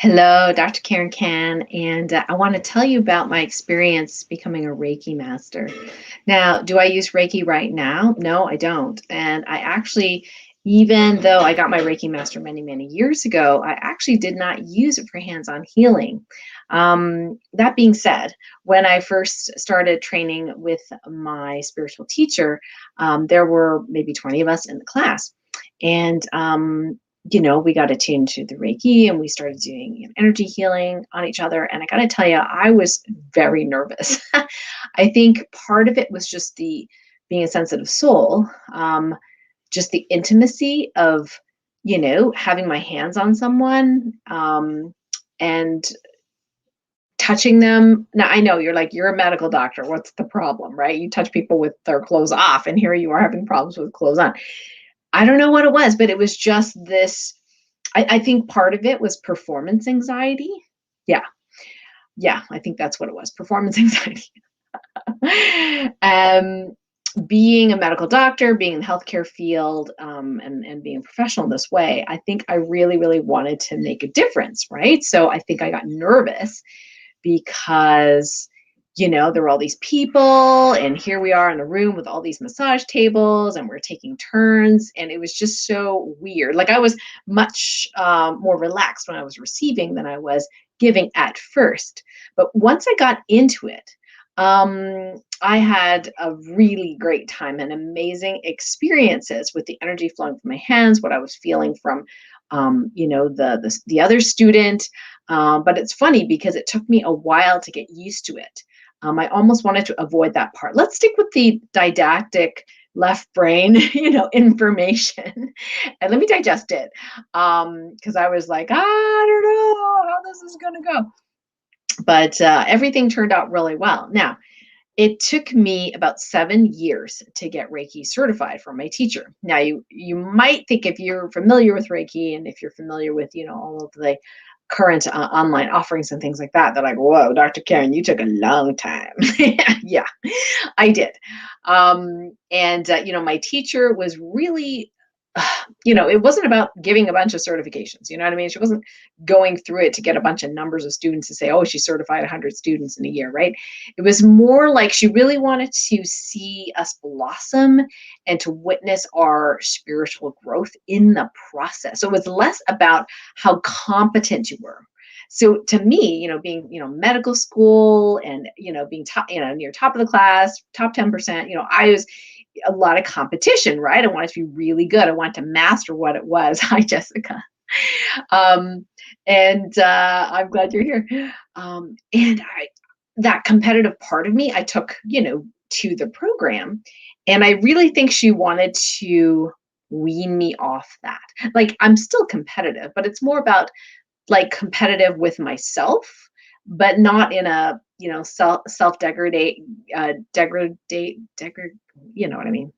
Hello, Dr. Karen Can, and I want to tell you about my experience becoming a Reiki master. Now, do I use Reiki right now? No, I don't. And I actually, even though I got my Reiki master many, many years ago, I actually did not use it for hands on healing. That being said, when I first started training with my spiritual teacher, there were maybe 20 of us in the class. And we got attuned to the Reiki and we started doing energy healing on each other. And I got to tell you, I was very nervous. I think part of it was just the being a sensitive soul, just the intimacy of, having my hands on someone and touching them. Now, I know you're like, you're a medical doctor. What's the problem, right? You touch people with their clothes off, and here you are having problems with clothes on. I don't know what it was, but it was just this. I think part of it was performance anxiety. Yeah. Yeah. I think that's what it was, performance anxiety. um, Being a medical doctor, being in the healthcare field, and being a professional this way, I think I really, really wanted to make a difference, right? So I think I got nervous because there were all these people, and here we are in a room with all these massage tables, and we're taking turns, and it was just so weird. Like I was much more relaxed when I was receiving than I was giving at first. But once I got into it, I had a really great time and amazing experiences with the energy flowing from my hands, what I was feeling from the other student. But it's funny because it took me a while to get used to it. I almost wanted to avoid that part. Let's stick with the didactic left brain, information, and let me digest it. Because I was like, I don't know how this is going to go. But everything turned out really well. Now, it took me about 7 years to get Reiki certified from my teacher. Now, you might think, if you're familiar with Reiki and if you're familiar with all of the current online offerings and things like that, they're like, "Whoa, Dr. Karen, you took a long time." Yeah, I did. And my teacher was really it wasn't about giving a bunch of certifications. You know what I mean? She wasn't going through it to get a bunch of numbers of students to say, oh, she certified 100 students in a year, right? It was more like she really wanted to see us blossom and to witness our spiritual growth in the process. So it was less about how competent you were. So to me, being, medical school and, being top, near top of the class, top 10%, I was a lot of competition, right? I wanted to be really good. I wanted to master what it was. Hi, Jessica. And I'm glad you're here. And that competitive part of me, I took, to the program. And I really think she wanted to wean me off that. Like, I'm still competitive, but it's more about like competitive with myself, but not in a self degradate you know what I mean.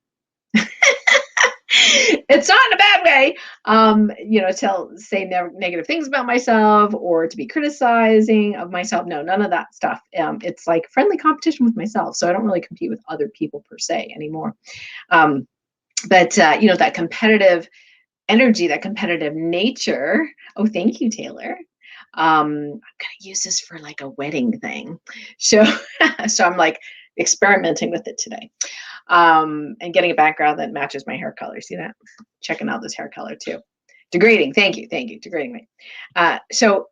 It's not in a bad way, to say negative things about myself or to be criticizing of myself. No, none of that stuff. It's like friendly competition with myself, so I don't really compete with other people per se anymore. um, but that competitive energy, that competitive nature. Oh, thank you, Taylor. I'm gonna use this for like a wedding thing. So so I'm like experimenting with it today. And getting a background that matches my hair color. See that? Checking out this hair color too. Degrading. Thank you. Degrading me. So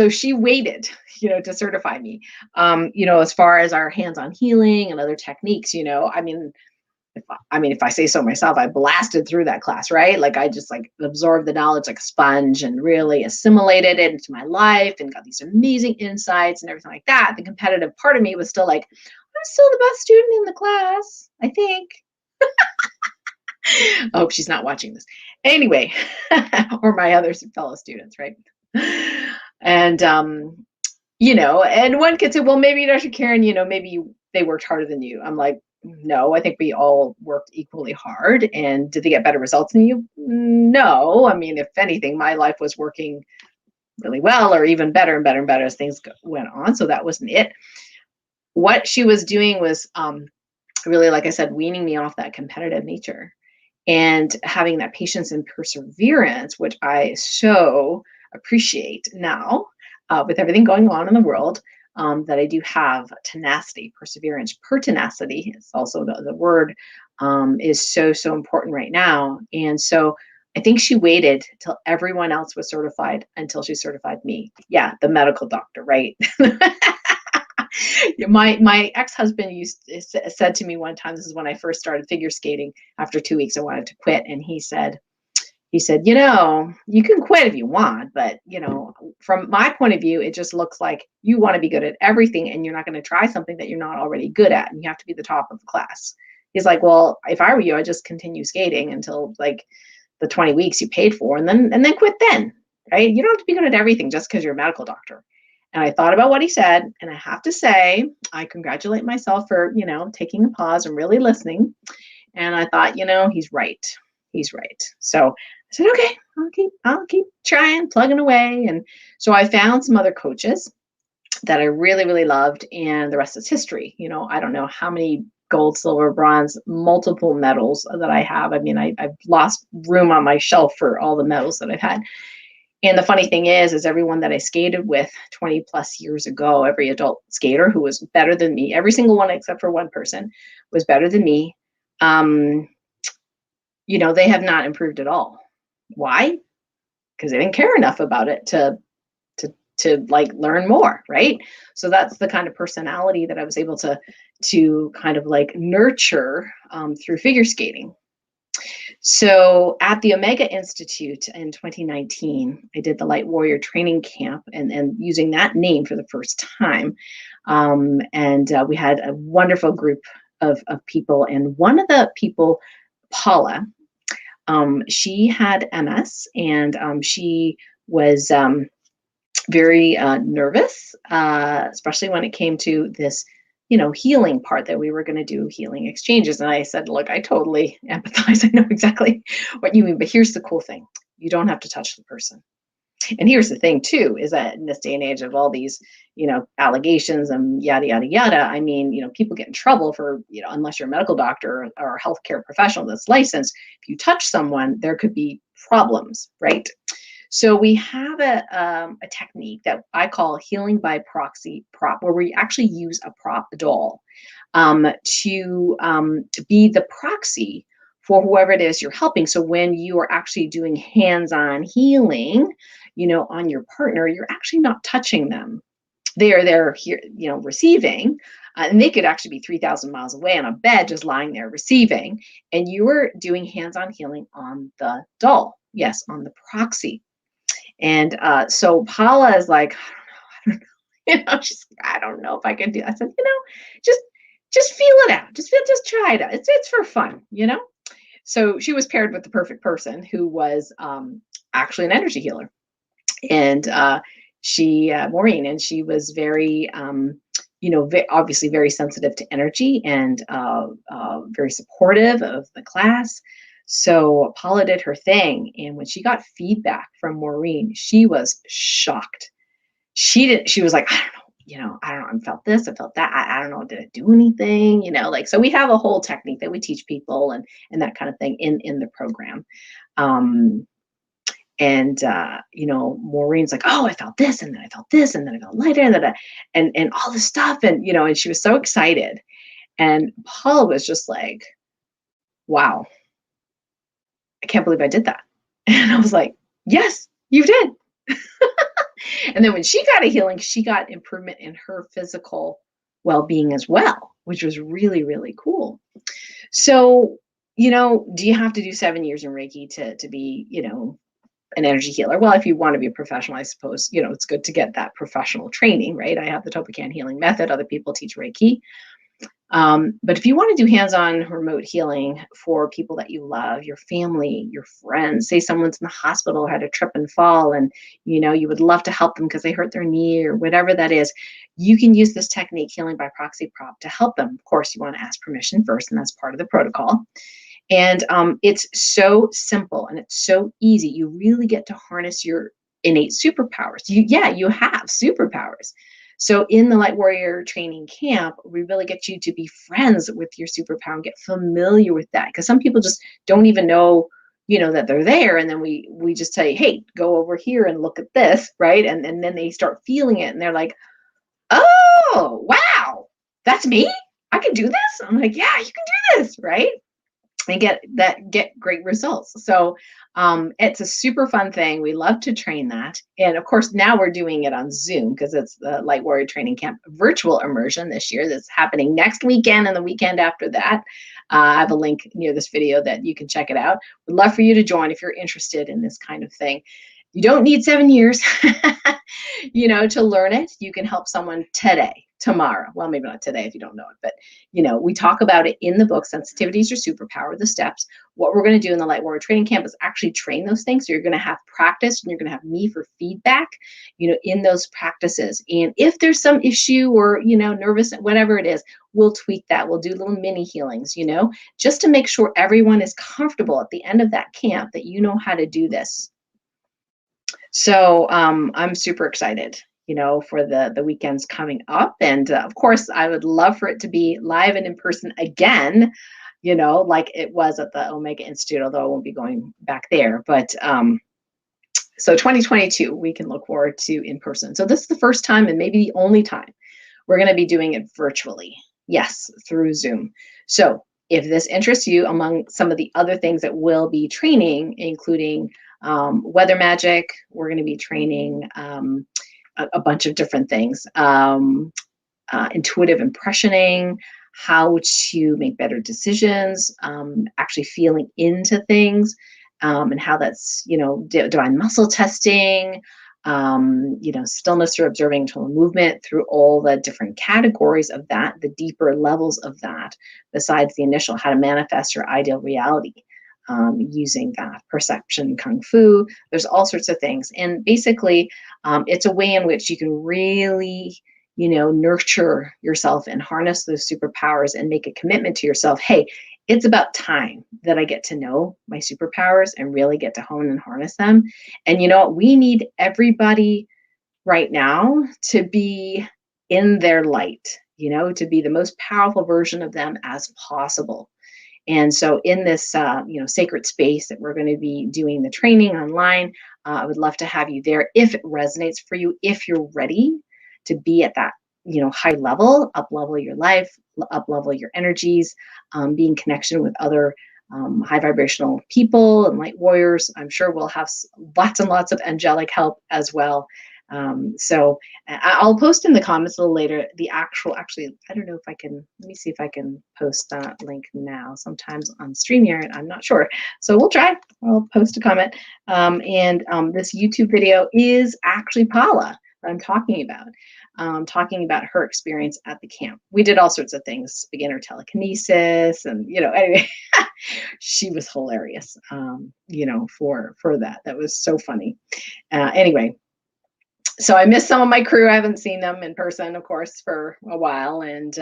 she waited, to certify me. As far as our hands-on healing and other techniques, if I say so myself, I blasted through that class, right? Like I just like absorbed the knowledge like a sponge and really assimilated it into my life and got these amazing insights and everything like that. The competitive part of me was still like, I'm still the best student in the class, I think. I hope she's not watching this. Anyway, or my other fellow students, right? And and one could say, well, maybe Dr. Karen, maybe they worked harder than you. I'm like, no, I think we all worked equally hard. And did they get better results than you? No. I mean, if anything, my life was working really well, or even better and better and better as things went on. So that wasn't it. What she was doing was really, like I said, weaning me off that competitive nature and having that patience and perseverance, which I so appreciate now, with everything going on in the world, that I do have tenacity, perseverance. Pertinacity is also the word, is so, so important right now. And so I think she waited till everyone else was certified until she certified me. Yeah, the medical doctor, right? My ex-husband said to me one time, this is when I first started figure skating. After 2 weeks, I wanted to quit, and he said, you can quit if you want, but from my point of view, it just looks like you want to be good at everything, and you're not going to try something that you're not already good at, and you have to be the top of the class. He's like, well, if I were you, I'd just continue skating until like the 20 weeks you paid for, and then quit then, right? You don't have to be good at everything just because you're a medical doctor. And I thought about what he said, and I have to say, I congratulate myself for, taking a pause and really listening. And I thought, he's right. He's right. So I said, okay, I'll keep trying, plugging away. And so I found some other coaches that I really, really loved, and the rest is history. I don't know how many gold, silver, bronze, multiple medals that I have. I mean, I've lost room on my shelf for all the medals that I've had. And the funny thing is everyone that I skated with 20 plus years ago, every adult skater who was better than me, every single one except for one person was better than me. They have not improved at all. Why? Because they didn't care enough about it to like learn more, right? So that's the kind of personality that I was able to kind of like nurture through figure skating. So at the Omega Institute in 2019, I did the Light Warrior Training Camp, and using that name for the first time. And we had a wonderful group of people. And one of the people, Paula, she had MS, and she was very nervous, especially when it came to this healing part that we were going to do, healing exchanges. And I said, look, I totally empathize. I know exactly what you mean, but here's the cool thing. You don't have to touch the person. And here's the thing too, is that in this day and age of all these, allegations and yada, yada, yada, I mean, people get in trouble for, unless you're a medical doctor or a healthcare professional that's licensed, if you touch someone, there could be problems, right? So we have a technique that I call healing by proxy prop, where we actually use a prop doll to be the proxy for whoever it is you're helping. So when you are actually doing hands-on healing, on your partner, you're actually not touching them. They're here, receiving, and they could actually be 3,000 miles away on a bed, just lying there receiving, and you were doing hands-on healing on the doll. Yes, on the proxy. And so Paula is like, I don't know, I don't know if I can do. I said, just feel it out. Just try it out. It's for fun, So she was paired with the perfect person who was actually an energy healer, and Maureen, and she was very, obviously very sensitive to energy, and very supportive of the class. So Paula did her thing, and when she got feedback from Maureen, she was shocked. She was like, I don't know, I felt this, I felt that, I don't know, did it do anything? So we have a whole technique that we teach people, and that kind of thing in the program. Maureen's like, oh, I felt this, and then I felt this, and then I felt lighter, and all this stuff, and she was so excited. And Paula was just like, wow, I can't believe I did that. And I was like, yes, you did. And then when she got a healing, she got improvement in her physical well-being as well, which was really, really cool. So, do you have to do 7 years in Reiki to be, an energy healer? Well, if you want to be a professional, I suppose, it's good to get that professional training, right? I have the Topican healing method. Other people teach Reiki. But if you want to do hands-on remote healing for people that you love, your family, your friends, say someone's in the hospital or had a trip and fall, and you would love to help them because they hurt their knee or whatever that is, you can use this technique, healing by proxy prop, to help them. Of course, you want to ask permission first, and that's part of the protocol. And it's so simple and it's so easy. You really get to harness your innate superpowers. You have superpowers. So in the Light Warrior Training Camp, we really get you to be friends with your superpower and get familiar with that. Because some people just don't even know, that they're there. And then we just say, hey, go over here and look at this, right? And then they start feeling it and they're like, oh, wow, that's me. I can do this. I'm like, yeah, you can do this, right? And get great results. So it's a super fun thing. We love to train that. And of course, now we're doing it on Zoom because it's the Light Warrior Training Camp virtual immersion this year that's happening next weekend and the weekend after that. I have a link near this video that you can check it out. Would love for you to join if you're interested in this kind of thing. You don't need 7 years, to learn it. You can help someone today, tomorrow. Well, maybe not today if you don't know it, but we talk about it in the book, Sensitivities Your Superpower, the steps. What we're going to do in the Light Warrior Training Camp is actually train those things. So you're going to have practice and you're going to have me for feedback, in those practices. And if there's some issue or, nervous, whatever it is, we'll tweak that. We'll do little mini healings, just to make sure everyone is comfortable at the end of that camp that you know how to do this. So I'm super excited, for the weekends coming up. And of course, I would love for it to be live and in person again, like it was at the Omega Institute, although I won't be going back there. But so 2022, we can look forward to in person. So this is the first time and maybe the only time we're going to be doing it virtually. Yes, through Zoom. So if this interests you, among some of the other things that we'll be training, including weather magic, we're going to be training a bunch of different things, intuitive impressioning, how to make better decisions, actually feeling into things, and how that's, divine muscle testing, stillness through observing internal movement, through all the different categories of that, the deeper levels of that, besides the initial, how to manifest your ideal reality. Using that perception kung fu. There's all sorts of things. And basically, it's a way in which you can really, nurture yourself and harness those superpowers and make a commitment to yourself. Hey, it's about time that I get to know my superpowers and really get to hone and harness them. And you know what? We need everybody right now to be in their light, to be the most powerful version of them as possible. And so in this, sacred space that we're going to be doing the training online, I would love to have you there if it resonates for you, if you're ready to be at that, high level, up level your life, up level your energies, be in connection with other high vibrational people and light warriors. I'm sure we'll have lots and lots of angelic help as well. So I'll post in the comments a little later actually, I don't know if I can, let me see if I can post that link now. Sometimes on StreamYard, I'm not sure. So we'll try, I'll post a comment. This YouTube video is actually Paula that I'm talking about her experience at the camp. We did all sorts of things, beginner telekinesis and, anyway, she was hilarious, for that. That was so funny. Anyway, so I miss some of my crew. I haven't seen them in person, of course, for a while, and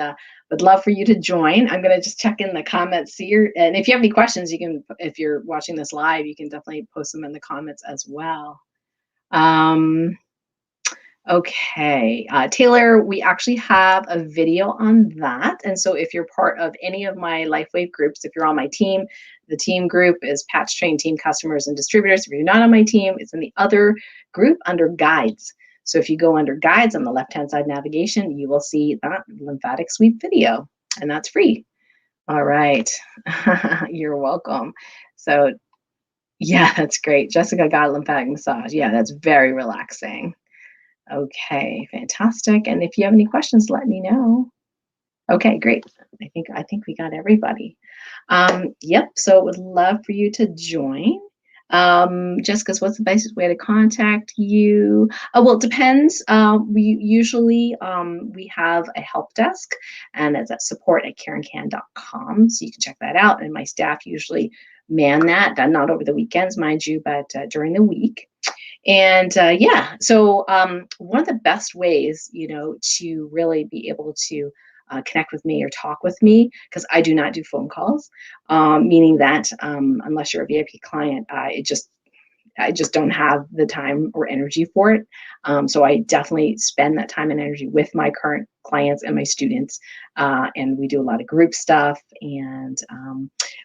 would love for you to join. I'm going to just check in the comments here. And if you have any questions, you can, if you're watching this live, you can definitely post them in the comments as well. Okay, Taylor, we actually have a video on that. And so if you're part of any of my LifeWave groups, if you're on my team, the team group is Patch Train Team Customers and Distributors. If you're not on my team, it's in the other group under Guides. So if you go under Guides on the left-hand side navigation, you will see that lymphatic sweep video, and that's free. All right, you're welcome. So yeah, that's great. Jessica got a lymphatic massage. Yeah, that's very relaxing. Okay, fantastic. And if you have any questions, let me know. Okay, great. I think we got everybody. Yep, so would love for you to join. Jessica's, what's the best way to contact you? Well, it depends. We usually we have a help desk, and it's at support@karencan.com, so you can check that out. And my staff usually man that, not over the weekends, mind you, but during the week. And yeah, so one of the best ways, to really be able to connect with me or talk with me, because I do not do phone calls, meaning that unless you're a VIP client, I just don't have the time or energy for it. So I definitely spend that time and energy with my current clients and my students, and we do a lot of group stuff. And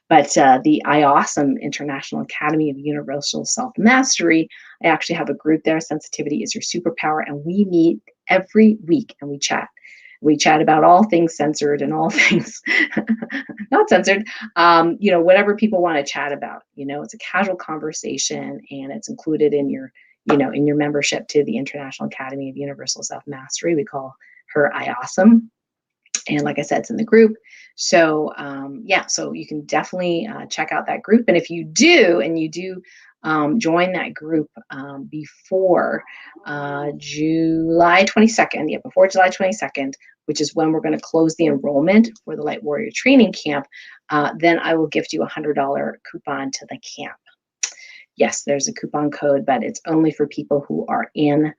but the IAWESOME International Academy of Universal Self Mastery, I actually have a group there. Sensitivity is your superpower, and we meet every week and we chat. We chat about all things censored and all things not censored, whatever people want to chat about. It's a casual conversation, and it's included in your, in your membership to the International Academy of Universal Self Mastery. We call her IAWESOME. And like I said, it's in the group. So yeah, so you can definitely check out that group. And if you do, join that group before July 22nd, yeah, before July 22nd, which is when we're going to close the enrollment for the Light Warrior Training Camp, then I will gift you a $100 coupon to the camp. Yes, there's a coupon code, but it's only for people who are in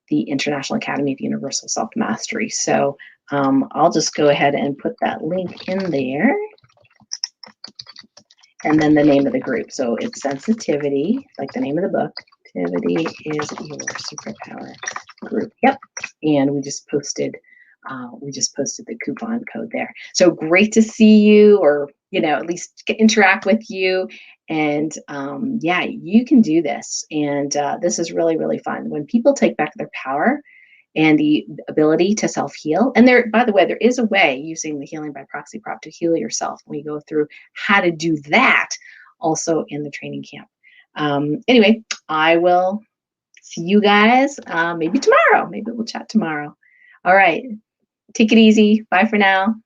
the International Academy of Universal Self Mastery. So I'll just go ahead and put that link in there. And then the name of the group. So it's Sensitivity, like the name of the book. Sensitivity is your superpower group. Yep. And we just posted the coupon code there. So great to see you, or at least interact with you. And yeah, you can do this. And this is really, really fun. When people take back their power and the ability to self-heal. And there, by the way, there is a way using the healing by proxy prop to heal yourself. We go through how to do that also in the training camp. Anyway, I will see you guys maybe tomorrow. Maybe we'll chat tomorrow. All right. Take it easy. Bye for now.